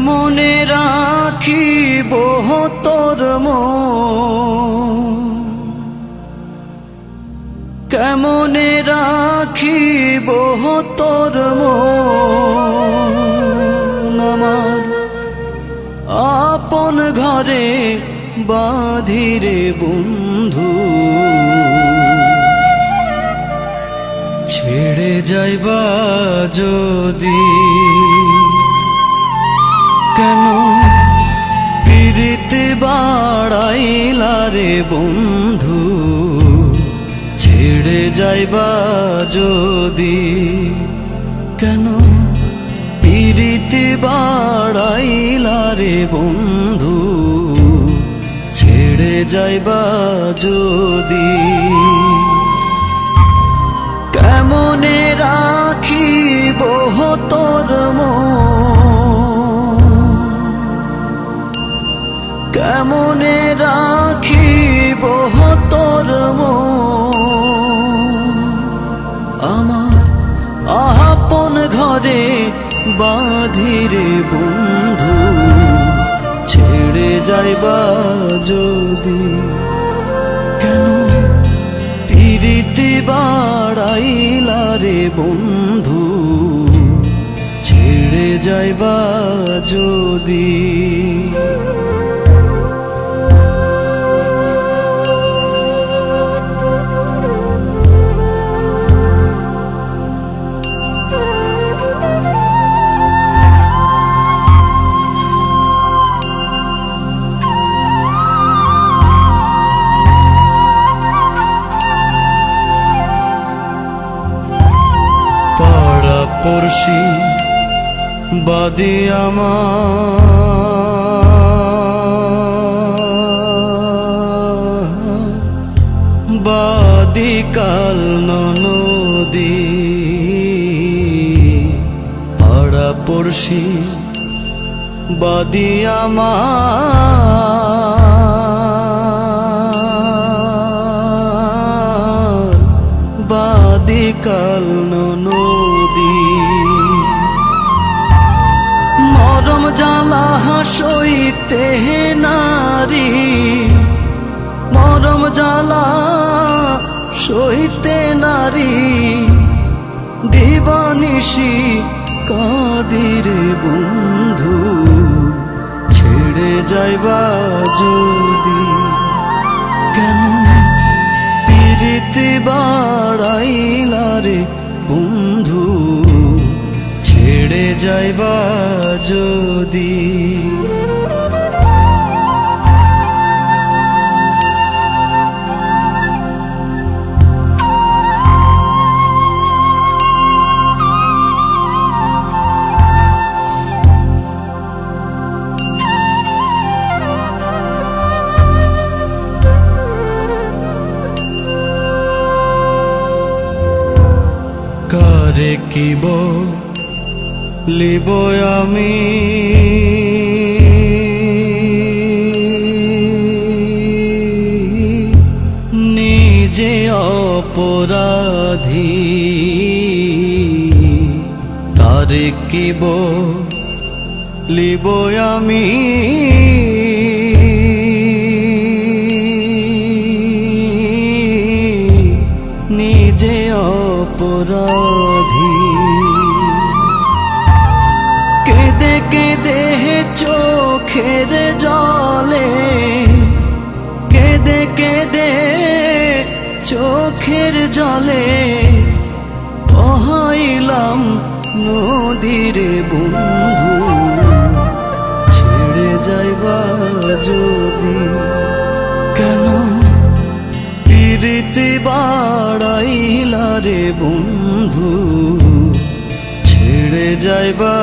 কেমনে রাখিব তোর মন, কেমনে রাখিব তোর মন, আমার আপন ঘরে বাঁধিরে বন্ধু। ছেড়ে যাইবা যদি কেন পিরিতি বাড়াইলা রে বন্ধু। ছেড়ে যাইবা যদি কেন পিরিতি বাড়াইলা রে বন্ধু। ছেড়ে যাইবা যদি কেমনে রাখিব তোর মন, কেমনে রাখিব তোর মন, আমার আপন ঘরে বাঁধিরে বন্ধু। ছেড়ে যাইবা যদি কেন পিরিতি বাড়াইলা রে বন্ধু। ছেড়ে যাইবা যদি পড়শি বাদে আমার বাদি কাল নদী। পাড়া পড়শি বাদি আমার বাদি কাল নদী। মরম জ্বালা সইতে নারী, মরম জ্বালা সইতে নারী। দিবানিশি কাদিরে বন্ধু। ছেড়ে যাইবা যদি কেন পিরিতি বাড়াইলা রে বন্ধু। ছেড়ে যাইবা যদি কারে কিব লিব আমি নিজে অপরাধী। কারে কিব লিব আমি নিজে অপরাধী। কেঁদে কেঁদে চোখের জলে, কেঁদে কেঁদে চোখের জলে বহাইলাম নদীরে বন্ধু। ছেড়ে যাইবা যদি কেন পিরিতি বাড়াইলা রে বন্ধু। ছেড়ে যাইবা